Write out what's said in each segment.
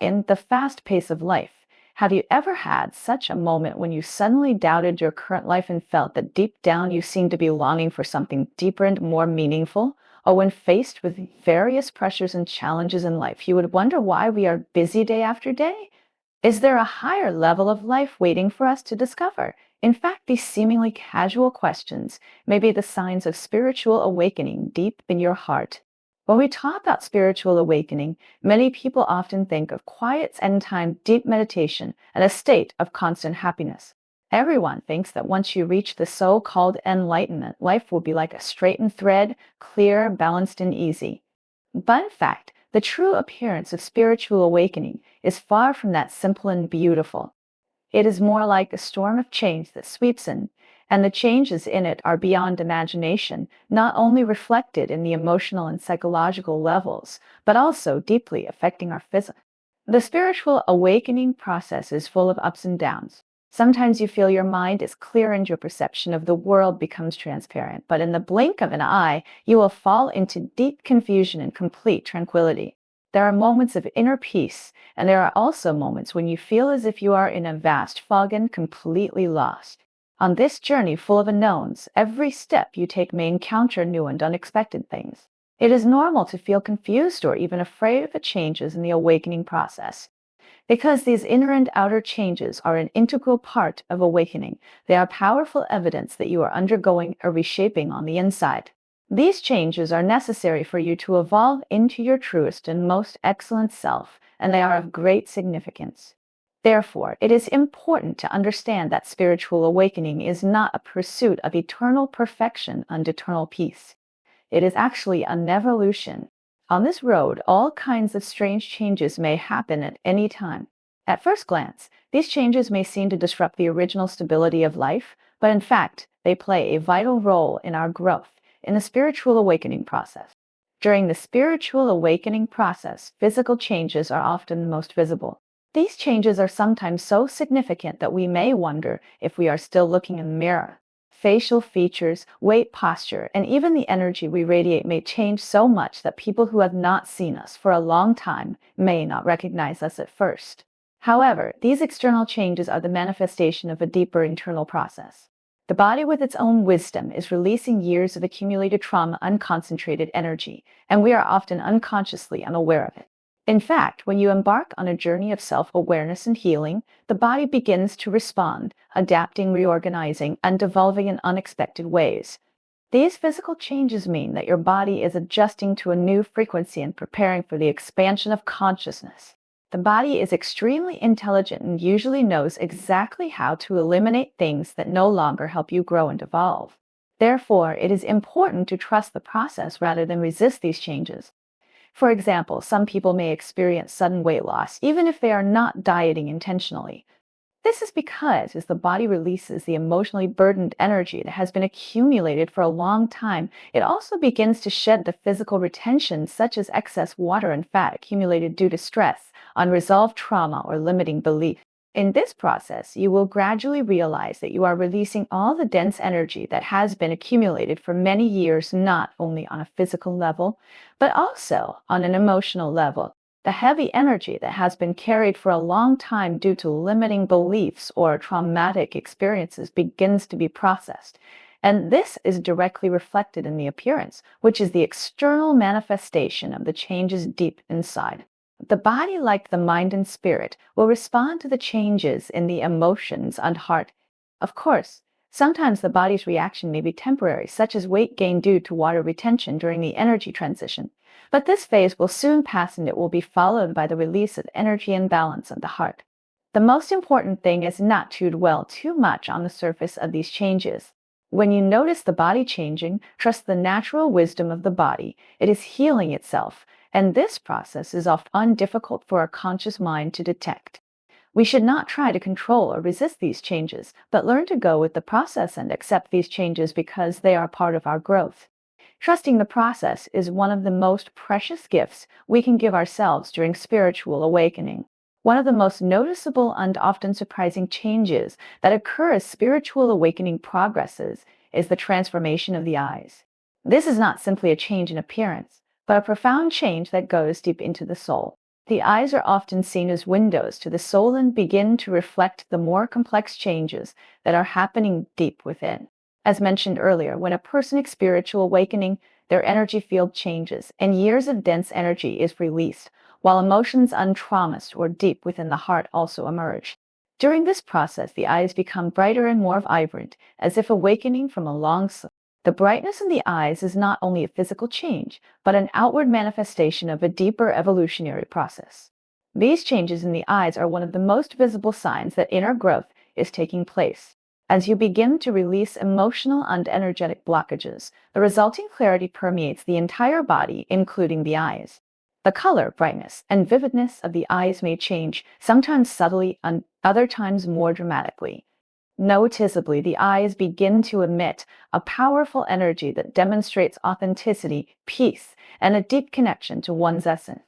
In the fast pace of life, have you ever had such a moment when you suddenly doubted your current life and felt that deep down you seemed to be longing for something deeper and more meaningful? Or when faced with various pressures and challenges in life, you would wonder why we are busy day after day? Is there a higher level of life waiting for us to discover? In fact, these seemingly casual questions may be the signs of spiritual awakening deep in your heart. When we talk about spiritual awakening, many people often think of quiet end time deep meditation and a state of constant happiness. Everyone thinks that once you reach the so called enlightenment, life will be like a straightened thread, clear, balanced, and easy. But in fact, the true appearance of spiritual awakening is far from that simple and beautiful. It is more like a storm of change that sweeps in, and the changes in it are beyond imagination, not only reflected in the emotional and psychological levels, but also deeply affecting our physics. The spiritual awakening process is full of ups and downs. Sometimes you feel your mind is clear and your perception of the world becomes transparent, but in the blink of an eye, you will fall into deep confusion and complete tranquility. There are moments of inner peace, and there are also moments when you feel as if you are in a vast fog and completely lost. On this journey full of unknowns, every step you take may encounter new and unexpected things. It is normal to feel confused or even afraid of the changes in the awakening process. Because these inner and outer changes are an integral part of awakening, they are powerful evidence that you are undergoing a reshaping on the inside. These changes are necessary for you to evolve into your truest and most excellent self, and they are of great significance. Therefore, it is important to understand that spiritual awakening is not a pursuit of eternal perfection and eternal peace. It is actually an evolution. On this road, all kinds of strange changes may happen at any time. At first glance, these changes may seem to disrupt the original stability of life, but in fact, they play a vital role in our growth in the spiritual awakening process. During the spiritual awakening process, physical changes are often most visible. These changes are sometimes so significant that we may wonder if we are still looking in the mirror. Facial features, weight, posture, and even the energy we radiate may change so much that people who have not seen us for a long time may not recognize us at first. However, these external changes are the manifestation of a deeper internal process. The body, with its own wisdom, is releasing years of accumulated trauma and concentrated energy, and we are often unconsciously unaware of it. In fact, when you embark on a journey of self-awareness and healing, the body begins to respond, adapting, reorganizing, and evolving in unexpected ways. These physical changes mean that your body is adjusting to a new frequency and preparing for the expansion of consciousness. The body is extremely intelligent and usually knows exactly how to eliminate things that no longer help you grow and evolve. Therefore, it is important to trust the process rather than resist these changes. For example, some people may experience sudden weight loss even if they are not dieting intentionally. This is because as the body releases the emotionally burdened energy that has been accumulated for a long time, it also begins to shed the physical retention such as excess water and fat accumulated due to stress, unresolved trauma, or limiting belief. In this process, you will gradually realize that you are releasing all the dense energy that has been accumulated for many years, not only on a physical level, but also on an emotional level. The heavy energy that has been carried for a long time due to limiting beliefs or traumatic experiences begins to be processed. And this is directly reflected in the appearance, which is the external manifestation of the changes deep inside. The body, like the mind and spirit, will respond to the changes in the emotions and heart. Of course, sometimes the body's reaction may be temporary, such as weight gain due to water retention during the energy transition. But this phase will soon pass and it will be followed by the release of energy and balance of the heart. The most important thing is not to dwell too much on the surface of these changes. When you notice the body changing, trust the natural wisdom of the body. It is healing itself, and this process is often difficult for our conscious mind to detect. We should not try to control or resist these changes, but learn to go with the process and accept these changes because they are part of our growth. Trusting the process is one of the most precious gifts we can give ourselves during spiritual awakening. One of the most noticeable and often surprising changes that occur as spiritual awakening progresses is the transformation of the eyes. This is not simply a change in appearance, but a profound change that goes deep into the soul. The eyes are often seen as windows to the soul and begin to reflect the more complex changes that are happening deep within. As mentioned earlier, when a person experiences spiritual awakening, their energy field changes and years of dense energy is released, while emotions untraumatized or deep within the heart also emerge. During this process, the eyes become brighter and more vibrant, as if awakening from a long sleep. The brightness in the eyes is not only a physical change, but an outward manifestation of a deeper evolutionary process. These changes in the eyes are one of the most visible signs that inner growth is taking place. As you begin to release emotional and energetic blockages, the resulting clarity permeates the entire body, including the eyes. The color, brightness, and vividness of the eyes may change, sometimes subtly and other times more dramatically. Noticeably, the eyes begin to emit a powerful energy that demonstrates authenticity, peace, and a deep connection to one's essence.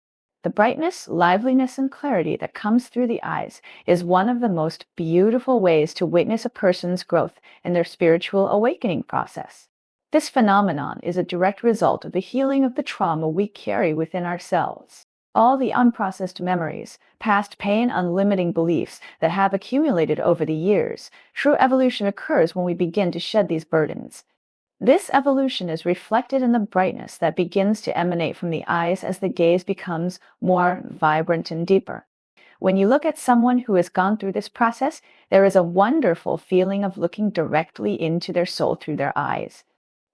The brightness, liveliness, and clarity that comes through the eyes is one of the most beautiful ways to witness a person's growth in their spiritual awakening process. This phenomenon is a direct result of the healing of the trauma we carry within ourselves. All the unprocessed memories, past pain, and limiting beliefs that have accumulated over the years. True evolution occurs when we begin to shed these burdens. This evolution is reflected in the brightness that begins to emanate from the eyes as the gaze becomes more vibrant and deeper. When you look at someone who has gone through this process, there is a wonderful feeling of looking directly into their soul through their eyes.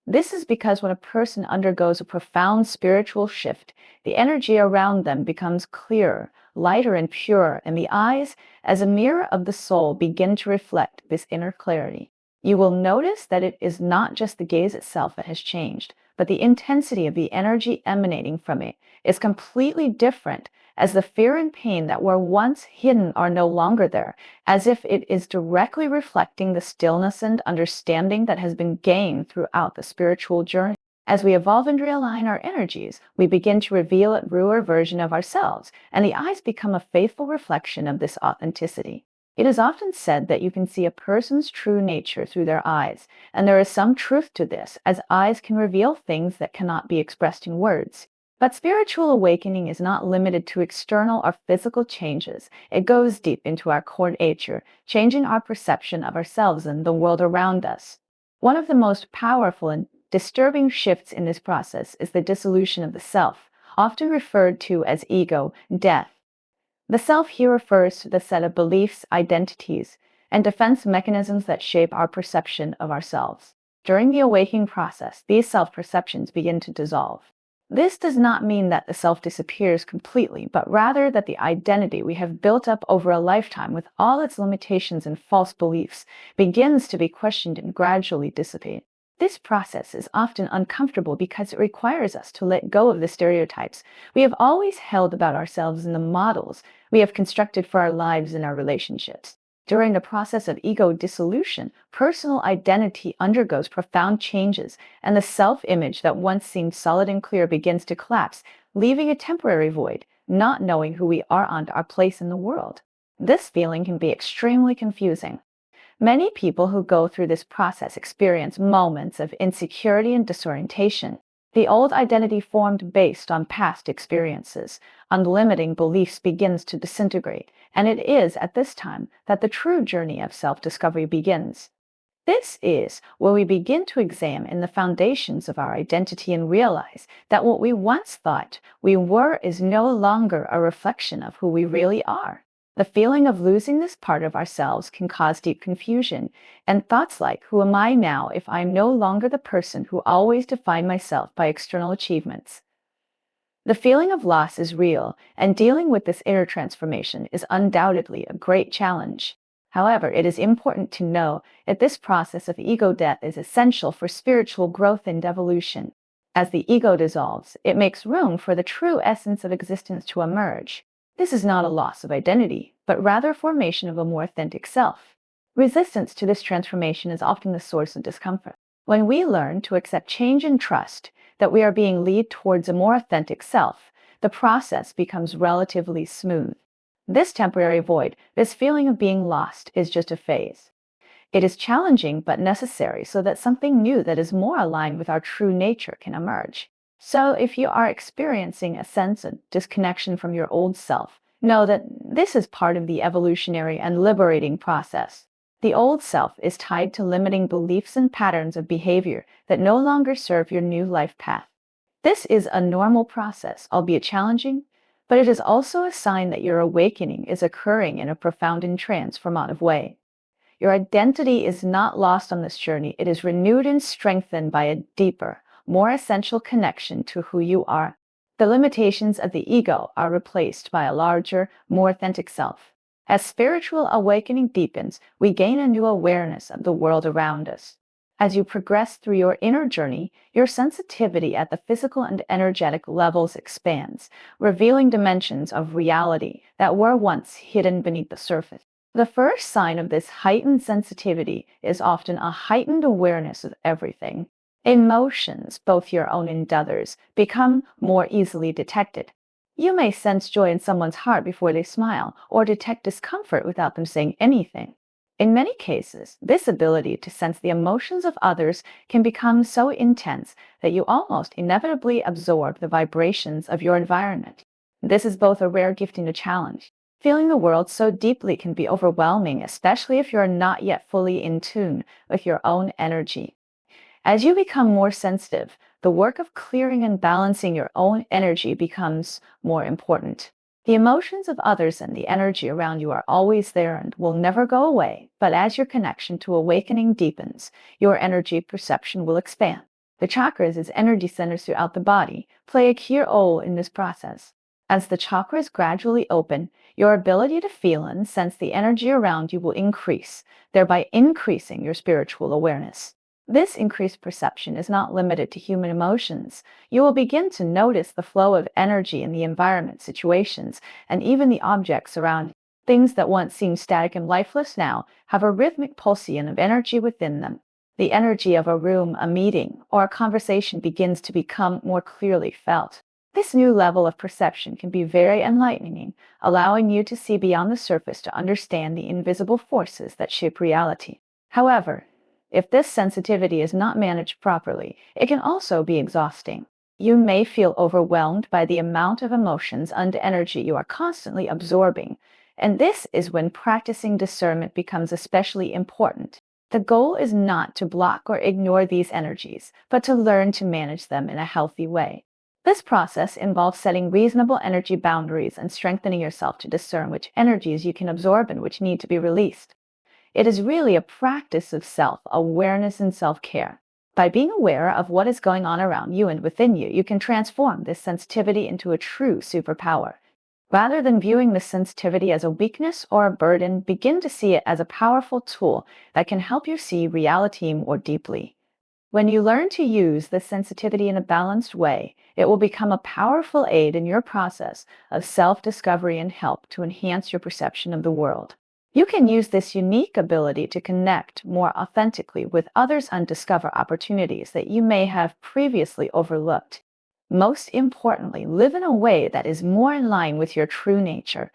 This is because when a person undergoes a profound spiritual shift, the energy around them becomes clearer, lighter, and purer, and the eyes, as a mirror of the soul, begin to reflect this inner clarity. You will notice that it is not just the gaze itself that has changed, but the intensity of the energy emanating from it is completely different, as the fear and pain that were once hidden are no longer there, as if it is directly reflecting the stillness and understanding that has been gained throughout the spiritual journey. As we evolve and realign our energies, we begin to reveal a truer version of ourselves, and the eyes become a faithful reflection of this authenticity. It is often said that you can see a person's true nature through their eyes, and there is some truth to this, as eyes can reveal things that cannot be expressed in words. But spiritual awakening is not limited to external or physical changes. It goes deep into our core nature, changing our perception of ourselves and the world around us. One of the most powerful and disturbing shifts in this process is the dissolution of the self, often referred to as ego, death. The self here refers to the set of beliefs, identities, and defense mechanisms that shape our perception of ourselves. During the awakening process, these self-perceptions begin to dissolve. This does not mean that the self disappears completely, but rather that the identity we have built up over a lifetime with all its limitations and false beliefs begins to be questioned and gradually dissipate. This process is often uncomfortable because it requires us to let go of the stereotypes we have always held about ourselves and the models we have constructed for our lives and our relationships. During the process of ego dissolution, personal identity undergoes profound changes, and the self-image that once seemed solid and clear begins to collapse, leaving a temporary void, not knowing who we are and our place in the world. This feeling can be extremely confusing. Many people who go through this process experience moments of insecurity and disorientation. The old identity formed based on past experiences, unlimiting beliefs begins to disintegrate, and it is at this time that the true journey of self-discovery begins. This is where we begin to examine the foundations of our identity and realize that what we once thought we were is no longer a reflection of who we really are. The feeling of losing this part of ourselves can cause deep confusion, and thoughts like, who am I now if I am no longer the person who always defined myself by external achievements? The feeling of loss is real, and dealing with this inner transformation is undoubtedly a great challenge. However, it is important to know that this process of ego death is essential for spiritual growth and evolution. As the ego dissolves, it makes room for the true essence of existence to emerge. This is not a loss of identity, but rather a formation of a more authentic self. Resistance to this transformation is often the source of discomfort. When we learn to accept change and trust that we are being led towards a more authentic self, the process becomes relatively smooth. This temporary void, this feeling of being lost, is just a phase. It is challenging but necessary so that something new that is more aligned with our true nature can emerge. So, if you are experiencing a sense of disconnection from your old self, know that this is part of the evolutionary and liberating process. The old self is tied to limiting beliefs and patterns of behavior that no longer serve your new life path. This is a normal process, albeit challenging, but it is also a sign that your awakening is occurring in a profound and transformative way. Your identity is not lost on this journey. It is renewed and strengthened by a deeper, more essential connection to who you are. The limitations of the ego are replaced by a larger, more authentic self. As spiritual awakening deepens, we gain a new awareness of the world around us. As you progress through your inner journey, your sensitivity at the physical and energetic levels expands, revealing dimensions of reality that were once hidden beneath the surface. The first sign of this heightened sensitivity is often a heightened awareness of everything. Emotions, both your own and others, become more easily detected. You may sense joy in someone's heart before they smile, or detect discomfort without them saying anything. In many cases, this ability to sense the emotions of others can become so intense that you almost inevitably absorb the vibrations of your environment. This is both a rare gift and a challenge. Feeling the world so deeply can be overwhelming, especially if you're not yet fully in tune with your own energy. As you become more sensitive, the work of clearing and balancing your own energy becomes more important. The emotions of others and the energy around you are always there and will never go away, but as your connection to awakening deepens, your energy perception will expand. The chakras, as energy centers throughout the body, play a key role in this process. As the chakras gradually open, your ability to feel and sense the energy around you will increase, thereby increasing your spiritual awareness. This increased perception is not limited to human emotions. You will begin to notice the flow of energy in the environment, situations, and even the objects around you. Things that once seemed static and lifeless now have a rhythmic pulsation of energy within them. The energy of a room, a meeting, or a conversation begins to become more clearly felt. This new level of perception can be very enlightening, allowing you to see beyond the surface to understand the invisible forces that shape reality. However, if this sensitivity is not managed properly, it can also be exhausting. You may feel overwhelmed by the amount of emotions and energy you are constantly absorbing, and this is when practicing discernment becomes especially important. The goal is not to block or ignore these energies, but to learn to manage them in a healthy way. This process involves setting reasonable energy boundaries and strengthening yourself to discern which energies you can absorb and which need to be released. It is really a practice of self-awareness and self-care. By being aware of what is going on around you and within you, you can transform this sensitivity into a true superpower. Rather than viewing this sensitivity as a weakness or a burden, begin to see it as a powerful tool that can help you see reality more deeply. When you learn to use this sensitivity in a balanced way, it will become a powerful aid in your process of self-discovery and help to enhance your perception of the world. You can use this unique ability to connect more authentically with others and discover opportunities that you may have previously overlooked. Most importantly, live in a way that is more in line with your true nature.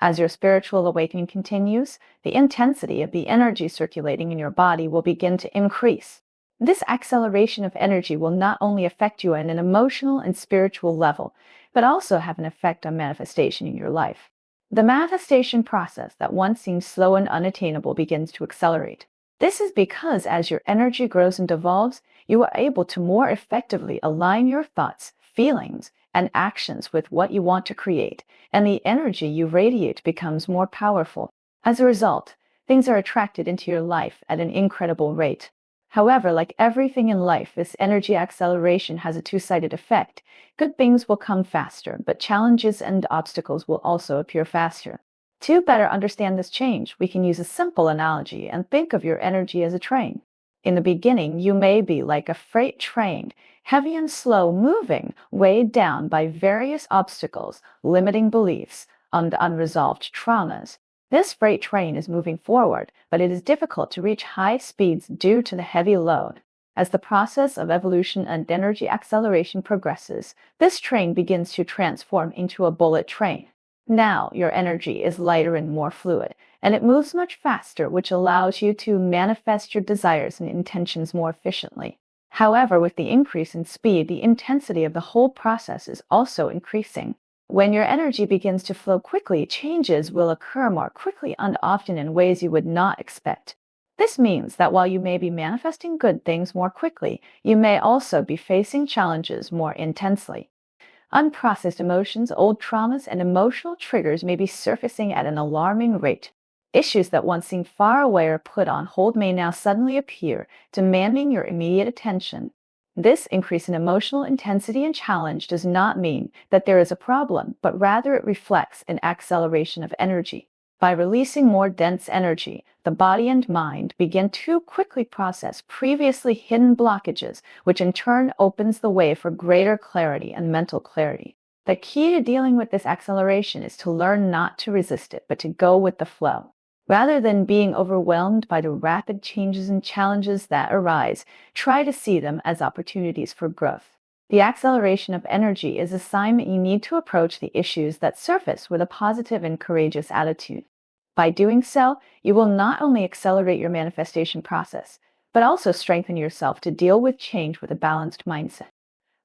As your spiritual awakening continues, the intensity of the energy circulating in your body will begin to increase. This acceleration of energy will not only affect you on an emotional and spiritual level, but also have an effect on manifestation in your life. The manifestation process that once seemed slow and unattainable begins to accelerate. This is because as your energy grows and evolves, you are able to more effectively align your thoughts, feelings, and actions with what you want to create, and the energy you radiate becomes more powerful. As a result, things are attracted into your life at an incredible rate. However, like everything in life, this energy acceleration has a two-sided effect. Good things will come faster, but challenges and obstacles will also appear faster. To better understand this change, we can use a simple analogy and think of your energy as a train. In the beginning, you may be like a freight train, heavy and slow moving, weighed down by various obstacles, limiting beliefs, and unresolved traumas. This freight train is moving forward, but it is difficult to reach high speeds due to the heavy load. As the process of evolution and energy acceleration progresses, this train begins to transform into a bullet train. Now your energy is lighter and more fluid, and it moves much faster, which allows you to manifest your desires and intentions more efficiently. However, with the increase in speed, the intensity of the whole process is also increasing. When your energy begins to flow quickly, changes will occur more quickly and often in ways you would not expect. This means that while you may be manifesting good things more quickly, you may also be facing challenges more intensely. Unprocessed emotions, old traumas, and emotional triggers may be surfacing at an alarming rate. Issues that once seemed far away or put on hold may now suddenly appear, demanding your immediate attention. This increase in emotional intensity and challenge does not mean that there is a problem, but rather it reflects an acceleration of energy. By releasing more dense energy, the body and mind begin to quickly process previously hidden blockages, which in turn opens the way for greater clarity and mental clarity. The key to dealing with this acceleration is to learn not to resist it, but to go with the flow. Rather than being overwhelmed by the rapid changes and challenges that arise, try to see them as opportunities for growth. The acceleration of energy is a sign that you need to approach the issues that surface with a positive and courageous attitude. By doing so, you will not only accelerate your manifestation process, but also strengthen yourself to deal with change with a balanced mindset.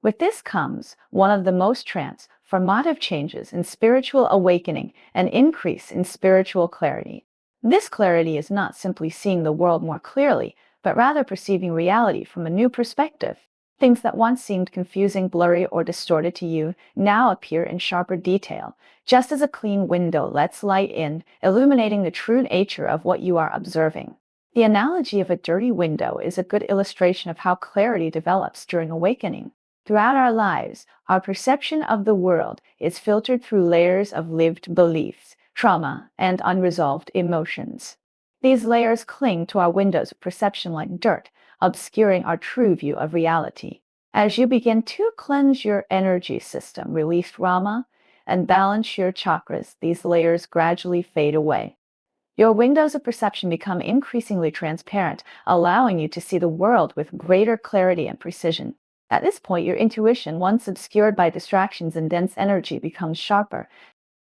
With this comes one of the most transformative changes in spiritual awakening, an increase in spiritual clarity. This clarity is not simply seeing the world more clearly, but rather perceiving reality from a new perspective. Things that once seemed confusing, blurry, or distorted to you now appear in sharper detail, just as a clean window lets light in, illuminating the true nature of what you are observing. The analogy of a dirty window is a good illustration of how clarity develops during awakening. Throughout our lives, our perception of the world is filtered through layers of lived beliefs, trauma, and unresolved emotions. These layers cling to our windows of perception like dirt, obscuring our true view of reality. As you begin to cleanse your energy system, release trauma, and balance your chakras, these layers gradually fade away. Your windows of perception become increasingly transparent, allowing you to see the world with greater clarity and precision. At this point, your intuition, once obscured by distractions and dense energy, becomes sharper.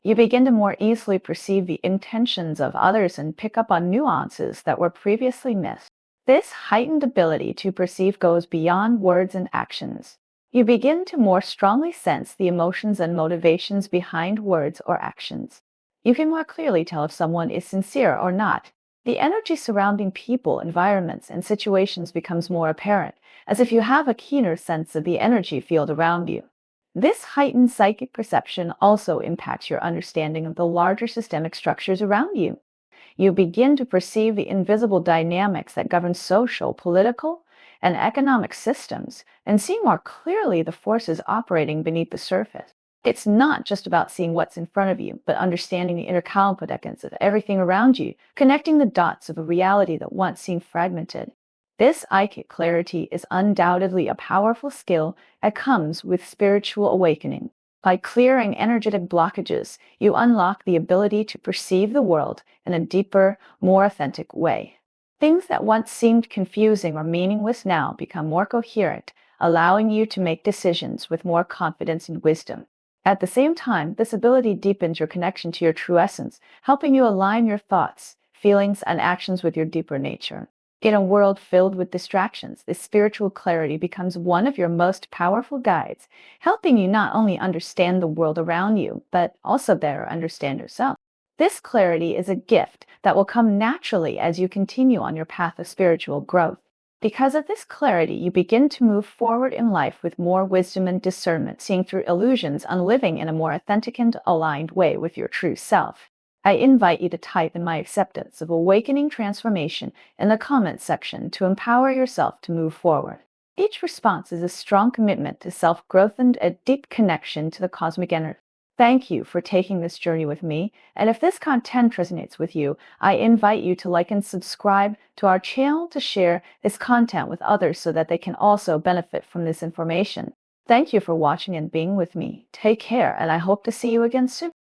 You begin to more easily perceive the intentions of others and pick up on nuances that were previously missed. This heightened ability to perceive goes beyond words and actions. You begin to more strongly sense the emotions and motivations behind words or actions. You can more clearly tell if someone is sincere or not. The energy surrounding people, environments, and situations becomes more apparent, as if you have a keener sense of the energy field around you. This heightened psychic perception also impacts your understanding of the larger systemic structures around you. You begin to perceive the invisible dynamics that govern social, political, and economic systems, and see more clearly the forces operating beneath the surface. It's not just about seeing what's in front of you, but understanding the interconnectedness of everything around you, connecting the dots of a reality that once seemed fragmented. This psychic clarity is undoubtedly a powerful skill that comes with spiritual awakening. By clearing energetic blockages, you unlock the ability to perceive the world in a deeper, more authentic way. Things that once seemed confusing or meaningless now become more coherent, allowing you to make decisions with more confidence and wisdom. At the same time, this ability deepens your connection to your true essence, helping you align your thoughts, feelings, and actions with your deeper nature. In a world filled with distractions, this spiritual clarity becomes one of your most powerful guides, helping you not only understand the world around you, but also better understand yourself. This clarity is a gift that will come naturally as you continue on your path of spiritual growth. Because of this clarity, you begin to move forward in life with more wisdom and discernment, seeing through illusions and living in a more authentic and aligned way with your true self. I invite you to type in my acceptance of awakening transformation in the comments section to empower yourself to move forward. Each response is a strong commitment to self-growth and a deep connection to the cosmic energy. Thank you for taking this journey with me, and if this content resonates with you, I invite you to like and subscribe to our channel to share this content with others so that they can also benefit from this information. Thank you for watching and being with me. Take care, and I hope to see you again soon.